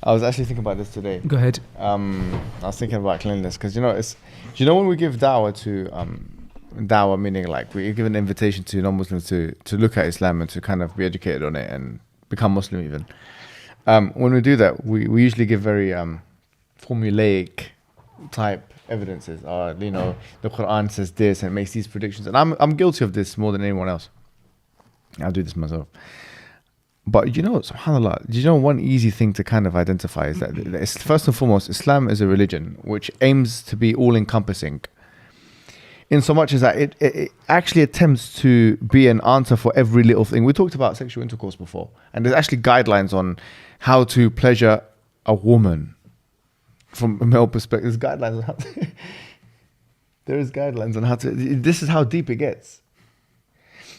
I was actually thinking about this today. Go ahead. I was thinking about cleanliness because when we give dawah to dawah, meaning like we give an invitation to non-Muslims to look at Islam and to kind of be educated on it and become Muslim even. When we do that, we usually give very formulaic type evidences. The Quran says this and makes these predictions, and I'm guilty of this more than anyone else. I do this myself. But subhanAllah, one easy thing to kind of identify is that first and foremost, Islam is a religion which aims to be all-encompassing, in so much as that it actually attempts to be an answer for every little thing. We talked about sexual intercourse before, and there's actually guidelines on how to pleasure a woman from a male perspective. There's guidelines on how to there is guidelines on how to. This is how deep it gets.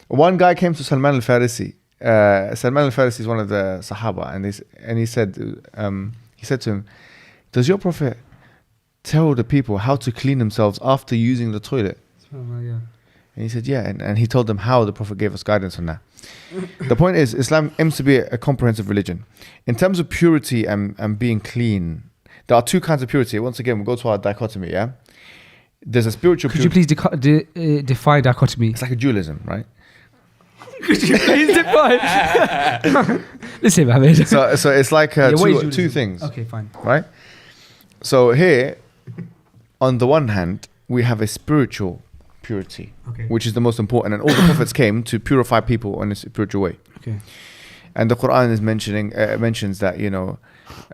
One guy came to Salman al-Farisi. Salman al-Farisi is one of the Sahaba, and he said to him, "Does your Prophet tell the people how to clean themselves after using the toilet?" Yeah. And he said, "Yeah," and he told them how the Prophet gave us guidance on that. The point is, Islam aims to be a comprehensive religion. In terms of purity and being clean, there are two kinds of purity. Once again, we'll go to our dichotomy, yeah? There's a spiritual purity. Could you please define dichotomy? It's like a dualism, right? Could you please define? Listen, Mohammed. So it's like two things. Okay, fine. Right? So here, on the one hand, we have a spiritual purity, which is the most important. And all the prophets came to purify people in a spiritual way. Okay. And the Quran is mentions that,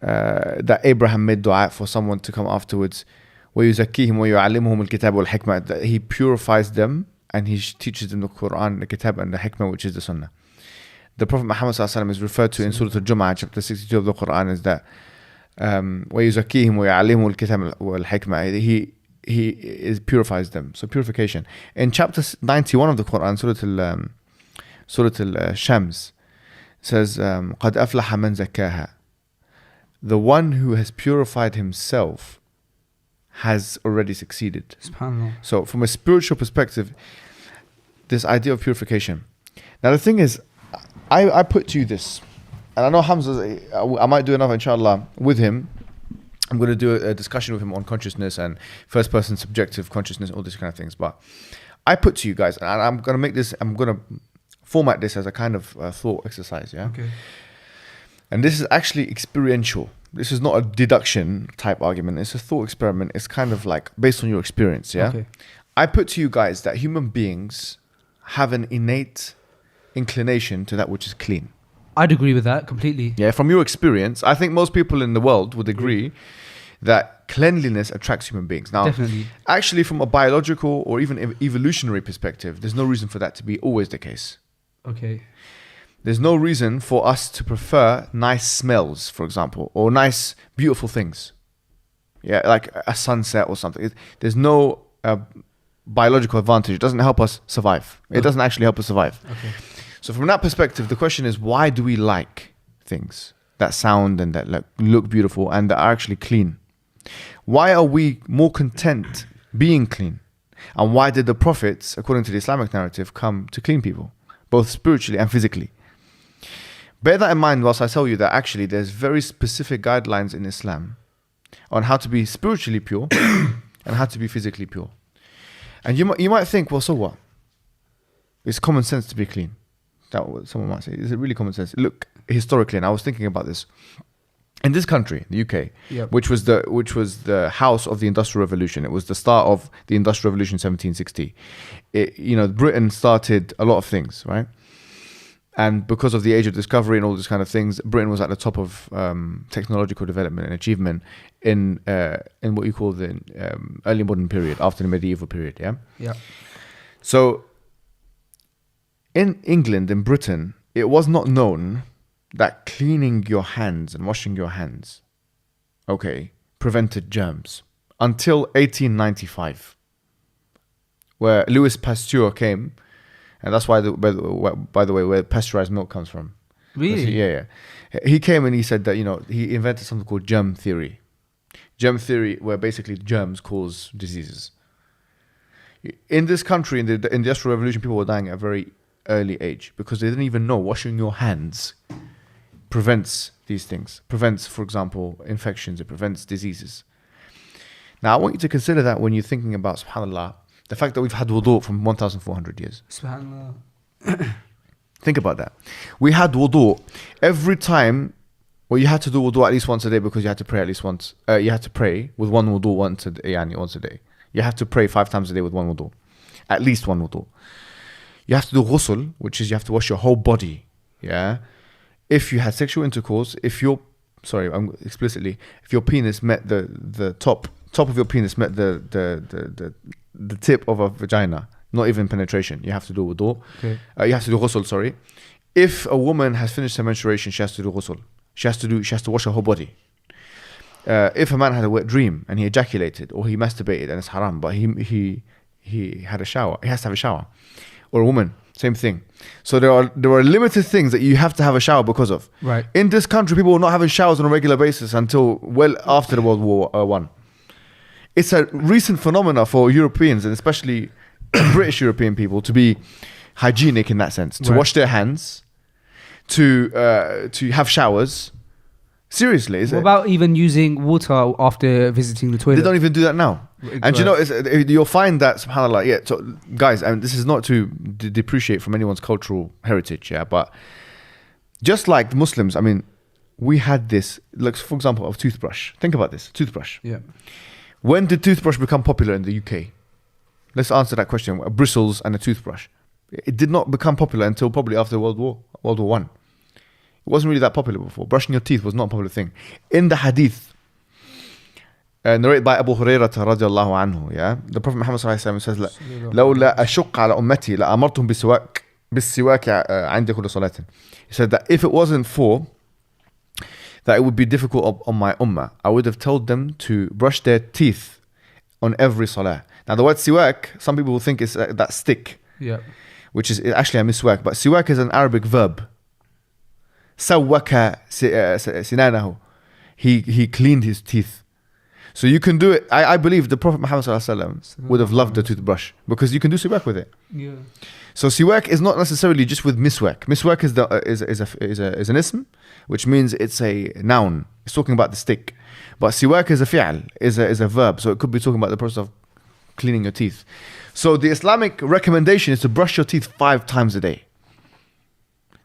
that Abraham made dua for someone to come afterwards. وَيُزَكِّيهِمْ وَيُعَلِّمُهُمُ الْكِتَابُ وَالْحِكْمَةِ, that he purifies them and he teaches them the Quran, the Kitab, and the Hikmah, which is the Sunnah. The Prophet Muhammad is referred to in Surah Al-Jum'ah, chapter 62 of the Quran, is that وَيُزَكِّيهِمْ وَيُعَلِّمُهُ الْكِتَابُ وَالْحِكْمَةِ, he purifies them. So purification. In chapter 91 of the Quran, Surah Al-Shams, says قَدْ أَفْلَحَ مَنْ زَكَّاهَا, the one who has purified himself has already succeeded. SubhanAllah. So from a spiritual perspective, this idea of purification. Now the thing is, I put to you this, and I know Hamza, I might do another inshallah with him. I'm going to do a discussion with him on consciousness and first person subjective consciousness, all these kind of things. But I put to you guys, and I'm going to format this as a kind of thought exercise, yeah? Okay. And this is actually experiential. This is not a deduction type argument. It's a thought experiment. It's kind of like based on your experience, yeah? Okay. I put to you guys that human beings have an innate inclination to that which is clean. I'd agree with that completely. Yeah, from your experience, I think most people in the world would agree that cleanliness attracts human beings. Now, definitely. Actually, from a biological or even evolutionary perspective, there's no reason for that to be always the case. Okay. There's no reason for us to prefer nice smells, for example, or nice, beautiful things. Yeah, like a sunset or something. There's no biological advantage. It doesn't help us survive. It doesn't actually help us survive. Okay. So from that perspective, the question is, why do we like things that sound and that look beautiful and that are actually clean? Why are we more content being clean? And why did the prophets, according to the Islamic narrative, come to clean people, both spiritually and physically? Bear that in mind whilst I tell you that actually there's very specific guidelines in Islam on how to be spiritually pure and how to be physically pure. And you might think, well, so what? It's common sense to be clean. That what someone might say. Is it really common sense? Look, historically, and I was thinking about this. In this country, the UK, Yep. which was the house of the Industrial Revolution. It was the start of the Industrial Revolution, 1760. Britain started a lot of things, right? And because of the age of discovery and all these kind of things, Britain was at the top of technological development and achievement in what you call the early modern period, after the medieval period. Yeah. Yeah. So in England, in Britain, it was not known that cleaning your hands and washing your hands, prevented germs until 1895, where Louis Pasteur came. And that's why, by the way, where pasteurized milk comes from. Really? Yeah. He came and he said that, he invented something called germ theory. Germ theory, where basically germs cause diseases. In this country, in the Industrial Revolution, people were dying at a very early age because they didn't even know washing your hands prevents these things. Prevents, for example, infections. It prevents diseases. Now, I want you to consider that when you're thinking about, subhanAllah, the fact that we've had wudu from 1,400 years. Subhanallah. Think about that. We had wudu every time. Well, you had to do wudu at least once a day because you had to pray at least once. You had to pray with one wudu once a day. You have to pray 5 times a day with one wudu. At least one wudu. You have to do ghusl, which is you have to wash your whole body. Yeah. If you had sexual intercourse, if your penis met the top of your penis met the tip of a vagina, not even penetration, you have to do wudu. Okay. You have to do ghusl, sorry. If a woman has finished her menstruation, she has to do ghusl. She has to wash her whole body. If a man had a wet dream and he ejaculated or he masturbated and it's haram, but he had a shower, he has to have a shower. Or a woman, same thing. So there are limited things that you have to have a shower because of. Right. In this country, people were not having showers on a regular basis until well after the World War I. It's a recent phenomena for Europeans and especially British European people to be hygienic in that sense, to wash their hands, to have showers. Seriously, What about even using water after visiting the toilet? They don't even do that now. And you know, you'll find that, subhanAllah, yeah, so guys, and this is not to depreciate from anyone's cultural heritage, yeah, but just like Muslims, I mean, we had this, like, for example, of toothbrush. Think about this, toothbrush. Yeah. When did toothbrush become popular in the UK? Let's answer that question. Bristles and a toothbrush. It did not become popular until probably after World War I. It wasn't really that popular before. Brushing your teeth was not a popular thing. In the hadith, narrated by Abu Hurairah radiallahu anhu, yeah, the Prophet Muhammad sallallahu alaihi wasallam says, لولا أشق على أمتي لأمرتهم بالسواك عند كل صلاة. He said that if it wasn't for that it would be difficult on my ummah, I would have told them to brush their teeth on every salah. Now the word siwak, some people will think is that stick, Yeah. which is actually a miswak, but siwak is an Arabic verb. Sawwaka sinanahu. He cleaned his teeth. So you can do it. I believe the Prophet Muhammad sallallahu alaihi wasallam would have loved the toothbrush because you can do siwak with it. Yeah. So siwak is not necessarily just with miswak. Miswak is an ism, which means it's a noun. It's talking about the stick. But siwak is a fi'al, is a verb. So it could be talking about the process of cleaning your teeth. So the Islamic recommendation is to brush your teeth 5 times a day.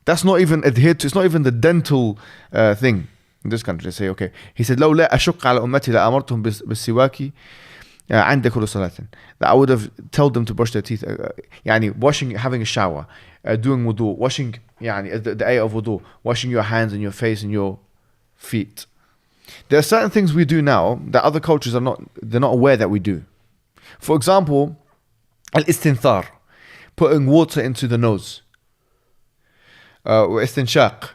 That's not even adhered to. It's not even the dental thing in this country. They say, okay. He said, لو لا أشق على أمتي لأمرتهم بالسواك عند كل صلاة. That I would have told them to brush their teeth. يعني washing, having a shower, doing wudu, washing, يعني the ayah of wudu, washing your hands and your face and your feet. There are certain things we do now that other cultures they're not aware that we do. For example, al-istinthar, putting water into the nose. Istinshaq,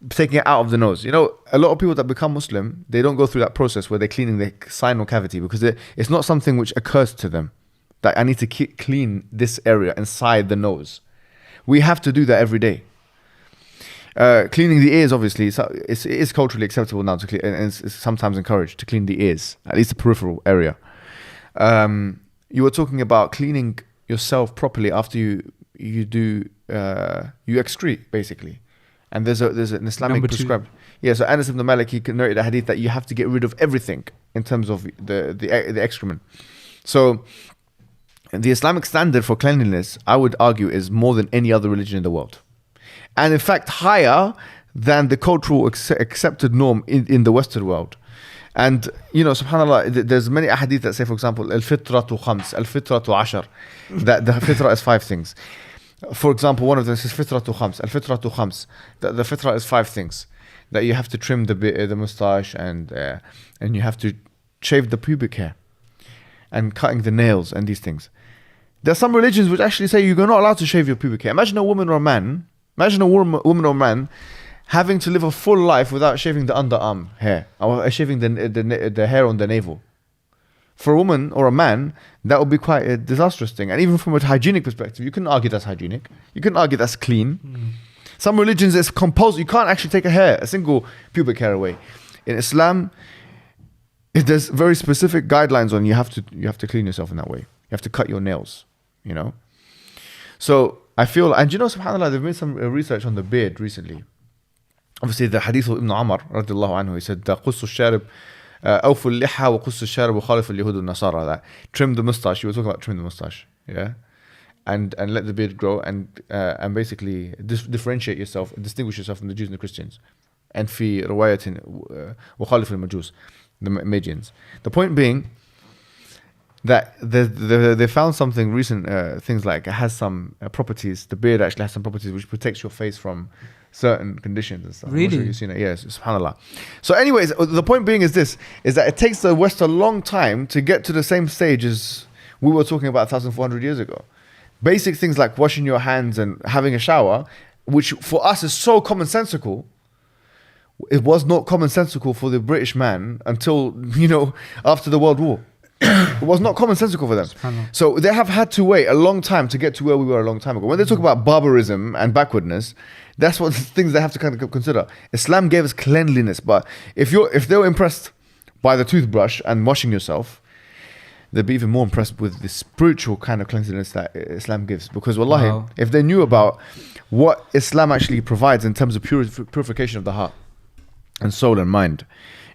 taking it out of the nose. You know, a lot of people that become Muslim, they don't go through that process where they're cleaning their sinus cavity because it's not something which occurs to them that I need to clean this area inside the nose. We have to do that every day. Cleaning the ears, obviously, it is culturally acceptable now to clean, and it's sometimes encouraged to clean the ears, at least the peripheral area. You were talking about cleaning yourself properly after you excrete, basically, and there's an Islamic prescribed. Yeah, so Anas ibn Malik, he narrated a hadith that you have to get rid of everything in terms of the excrement. So the Islamic standard for cleanliness, I would argue, is more than any other religion in the world, and in fact higher than the cultural accepted norm in the Western world. And you know, subhanAllah, there's many ahadith that say, for example, al-fitratu khams, al-fitratu ashar, that the fitra is 5 things. For example, one of them is fitratu khams, al-fitratu khams, that the fitra is 5 things, that you have to trim the mustache and you have to shave the pubic hair and cutting the nails and these things. There are some religions which actually say you're not allowed to shave your pubic hair. Imagine a woman or a man having to live a full life without shaving the underarm hair or shaving the hair on the navel. For a woman or a man, that would be quite a disastrous thing. And even from a hygienic perspective, you couldn't argue that's hygienic. You couldn't argue that's clean. Some religions, it's compulsory. You can't actually take a single pubic hair away. In Islam, there's very specific guidelines on you have to clean yourself in that way. You have to cut your nails, you know. So I feel, and you know, subhanAllah, they've made some research on the beard recently. obviously the hadith of Ibn Umar radiallahu anhu, he said قص الشارب أوفوا اللحى وقص الشارب وخالف اليهود والنصارى, that trim the mustache. You were talking about trim the mustache, yeah, and let the beard grow, and basically differentiate yourself, distinguish yourself from the Jews and the Christians. And في رواية وخالف المجوس, the Magians. The point being that they found something recent, things like it has some properties, the beard actually has some properties which protects your face from certain conditions and stuff. Really? I'm not sure you've seen it. Yes, subhanAllah. So anyways, the point being is this, is that it takes the West a long time to get to the same stage as we were talking about 1,400 years ago. Basic things like washing your hands and having a shower, which for us is so commonsensical, it was not commonsensical for the British man until, after the World War. It was not commonsensical for them. So they have had to wait a long time to get to where we were a long time ago. When they talk about barbarism and backwardness, that's what things they have to kind of consider. Islam gave us cleanliness, but if they were impressed by the toothbrush and washing yourself, they'd be even more impressed with the spiritual kind of cleanliness that Islam gives. Because wallahi, if they knew about what Islam actually provides in terms of purification of the heart and soul and mind,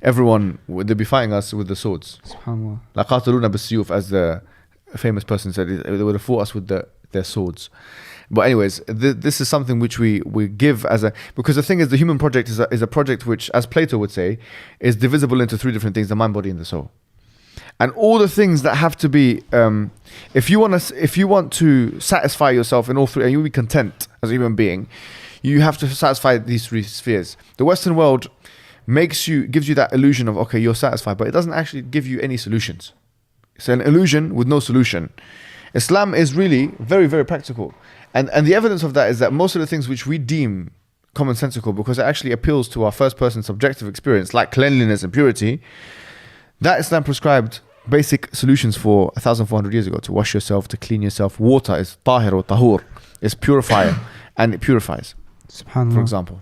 everyone they'd be fighting us with the swords. SubhanAllah. La qataluna bis-siyuf, as the famous person said, they would have fought us with their swords. But anyways, this is something which we give as because the thing is, the human project is a project which, as Plato would say, is divisible into three different things: the mind, body, and the soul. And all the things that have to be, if you want to satisfy yourself in all three, and you'll be content as a human being, you have to satisfy these three spheres. The Western world gives you that illusion of, okay, you're satisfied, but it doesn't actually give you any solutions. It's an illusion with no solution. Islam is really very, very practical. And the evidence of that is that most of the things which we deem commonsensical, because it actually appeals to our first person subjective experience, like cleanliness and purity, that Islam prescribed basic solutions for 1,400 years ago: to wash yourself, to clean yourself. Water is tahir or tahur, is purifier, and it purifies, SubhanAllah. for example.